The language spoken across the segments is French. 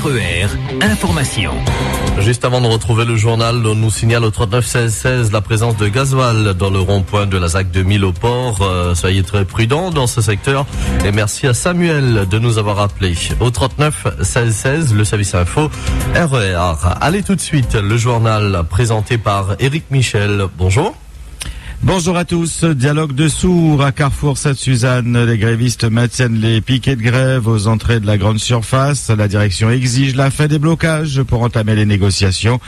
RER, information. Juste avant de retrouver le journal, on nous signale au 391616 la présence de gasoil dans le rond-point de la ZAC 2000 au port. Soyez très prudents dans ce secteur. Et merci à Samuel de nous avoir appelé. Au 391616, le service info RER. Allez tout de suite, le journal présenté par Éric Michel. Bonjour. Bonjour à tous. Dialogue de sourds à Carrefour Sainte-Suzanne. Les grévistes maintiennent les piquets de grève aux entrées de la grande surface. La direction exige la fin des blocages pour entamer les négociations.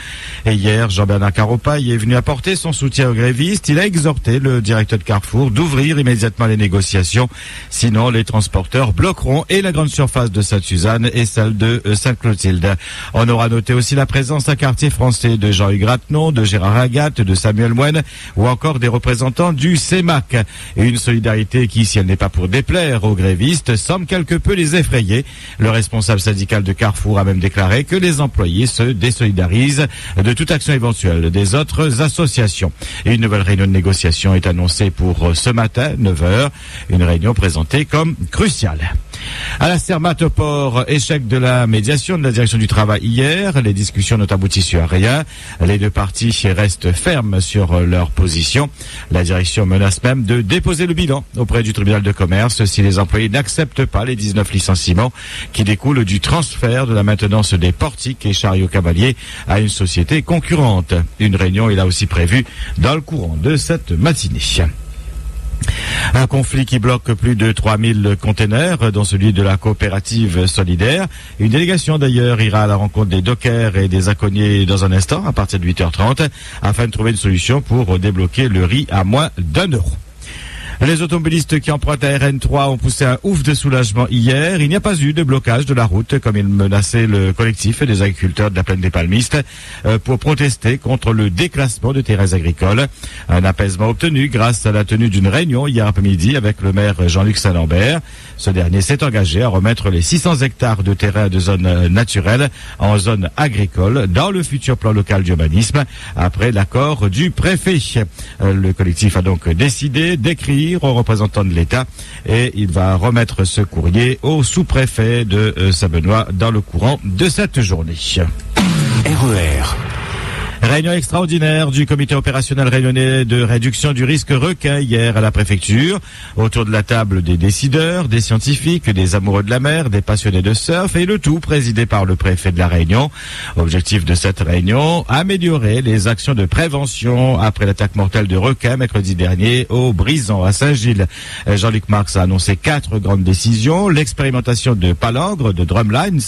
Et hier, Jean-Bernard Caropaille est venu apporter son soutien aux grévistes. Il a exhorté le directeur de Carrefour d'ouvrir immédiatement les négociations. Sinon, les transporteurs bloqueront et la grande surface de Sainte-Suzanne et celle de Sainte-Clotilde. On aura noté aussi la présence à Quartier Français de Jean-Hugues Ratenon, de Gérard Agathe, de Samuel Moine ou encore des représentants du CEMAC. Et une solidarité qui, si elle n'est pas pour déplaire aux grévistes, semble quelque peu les effrayer. Le responsable syndical de Carrefour a même déclaré que les employés se désolidarisent de toute action éventuelle des autres associations. Et une nouvelle réunion de négociation est annoncée pour ce matin, 9h. Une réunion présentée comme cruciale. À la Zermatt au port, échec de la médiation de la direction du travail hier. Les discussions n'ont abouti sur rien. Les deux parties restent fermes sur leur position. La direction menace même de déposer le bilan auprès du tribunal de commerce si les employés n'acceptent pas les 19 licenciements qui découlent du transfert de la maintenance des portiques et chariots cavaliers à une société concurrente. Une réunion est là aussi prévue dans le courant de cette matinée. Un conflit qui bloque plus de 3000 containers, dont celui de la coopérative solidaire. Une délégation d'ailleurs ira à la rencontre des dockers et des aconniers dans un instant, à partir de 8h30, afin de trouver une solution pour débloquer le riz à moins d'€1. Les automobilistes qui empruntent la RN3 ont poussé un ouf de soulagement hier. Il n'y a pas eu de blocage de la route, comme il menaçait le collectif des agriculteurs de la plaine des Palmistes, pour protester contre le déclassement de terrains agricoles. Un apaisement obtenu grâce à la tenue d'une réunion hier après-midi avec le maire Jean-Luc Saint-Lambert. Ce dernier s'est engagé à remettre les 600 hectares de terrains de zone naturelle en zone agricole dans le futur plan local d'urbanisme après l'accord du préfet. Le collectif a donc décidé d'écrire aux représentants de l'État et il va remettre ce courrier au sous-préfet de Saint-Benoît dans le courant de cette journée. RER. Réunion extraordinaire du comité opérationnel réunionnais de réduction du risque requin hier à la préfecture. Autour de la table des décideurs, des scientifiques, des amoureux de la mer, des passionnés de surf et le tout présidé par le préfet de la Réunion. Objectif de cette réunion, améliorer les actions de prévention après l'attaque mortelle de requins mercredi dernier au Brison à Saint-Gilles. Jean-Luc Marx a annoncé 4 grandes décisions. L'expérimentation de palangres, de drumlines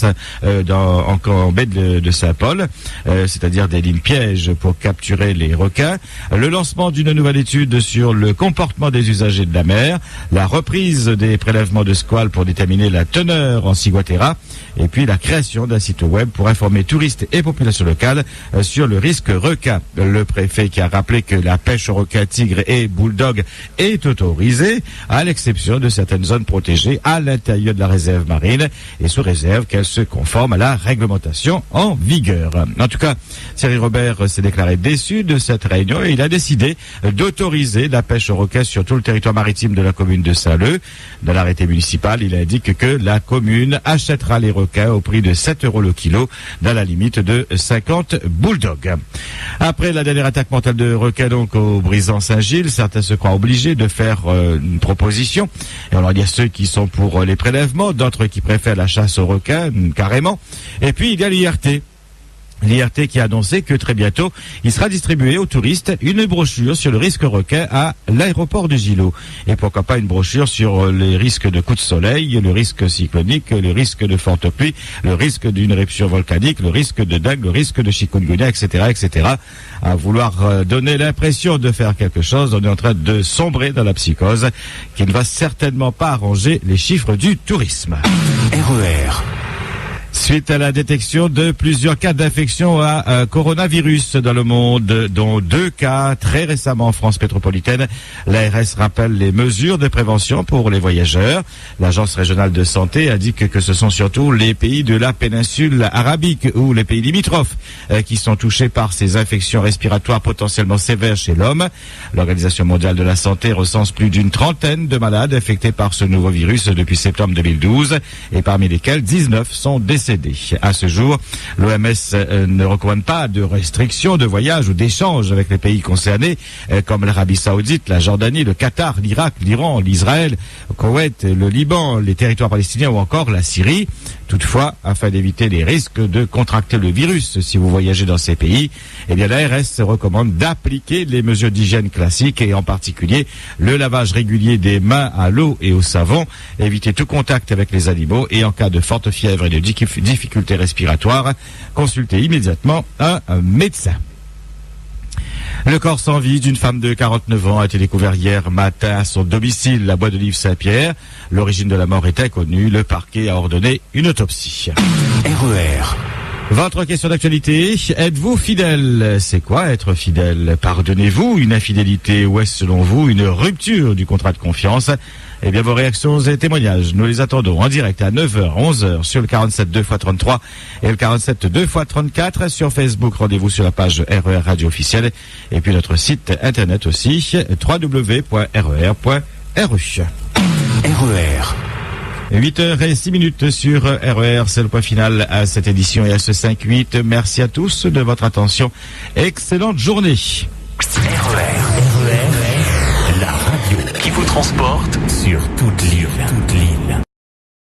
en baie de Saint-Paul, c'est-à-dire des lignes pièges pour capturer les requins, le lancement d'une nouvelle étude sur le comportement des usagers de la mer, la reprise des prélèvements de squales pour déterminer la teneur en ciguatera, et puis la création d'un site web pour informer touristes et populations locales sur le risque requin. Le préfet qui a rappelé que la pêche au requin tigre et bulldog est autorisée, à l'exception de certaines zones protégées à l'intérieur de la réserve marine, et sous réserve qu'elle se conforme à la réglementation en vigueur. En tout cas, Thierry Robert s'est déclaré déçu de cette réunion et il a décidé d'autoriser la pêche au requin sur tout le territoire maritime de la commune de Saint-Leu. Dans l'arrêté municipal, il indique que la commune achètera les requins au prix de 7 € le kilo, dans la limite de 50 bulldogs. Après la dernière attaque mortelle de requins donc au Brison Saint-Gilles, certains se croient obligés de faire une proposition. Et alors il y a ceux qui sont pour les prélèvements, d'autres qui préfèrent la chasse aux requins, carrément. Et puis il y a l'IRT. L'IRT qui a annoncé que très bientôt, il sera distribué aux touristes une brochure sur le risque requin à l'aéroport de Gillot. Et pourquoi pas une brochure sur les risques de coups de soleil, le risque cyclonique, le risque de forte pluie, le risque d'une éruption volcanique, le risque de dengue, le risque de chikungunya, etc., etc. À vouloir donner l'impression de faire quelque chose, on est en train de sombrer dans la psychose qui ne va certainement pas arranger les chiffres du tourisme. RER. Suite à la détection de plusieurs cas d'infection à coronavirus dans le monde, dont 2 cas très récemment en France métropolitaine, l'ARS rappelle les mesures de prévention pour les voyageurs. L'Agence régionale de santé indique que ce sont surtout les pays de la péninsule arabique ou les pays limitrophes qui sont touchés par ces infections respiratoires potentiellement sévères chez l'homme. L'Organisation mondiale de la santé recense plus d'une trentaine de malades infectés par ce nouveau virus depuis septembre 2012 et parmi lesquels 19 sont décédés décédés. À ce jour, l'OMS ne recommande pas de restrictions de voyage ou d'échanges avec les pays concernés, comme l'Arabie Saoudite, la Jordanie, le Qatar, l'Irak, l'Iran, l'Israël, le Koweït, le Liban, les territoires palestiniens ou encore la Syrie. Toutefois, afin d'éviter les risques de contracter le virus si vous voyagez dans ces pays, eh bien l'ARS recommande d'appliquer les mesures d'hygiène classiques et en particulier le lavage régulier des mains à l'eau et au savon, éviter tout contact avec les animaux et en cas de forte fièvre et de difficultés respiratoires, consultez immédiatement un médecin. Le corps sans vie d'une femme de 49 ans a été découvert hier matin à son domicile, la Bois de Live Saint-Pierre. L'origine de la mort est inconnue. Le parquet a ordonné une autopsie. RER. Votre question d'actualité, êtes-vous fidèle? C'est quoi être fidèle? Pardonnez-vous une infidélité ou est-ce selon vous une rupture du contrat de confiance? Eh bien, vos réactions et témoignages, nous les attendons en direct à 9h, 11h sur le 47 2x33 et le 47 2x34 sur Facebook. Rendez-vous sur la page RER Radio officielle et puis notre site internet aussi, www.rer.ru. RER. 8h06 sur RER, c'est le point final à cette édition et à ce 5-8. Merci à tous de votre attention. Excellente journée. RER, la radio qui vous transporte sur toute l'île.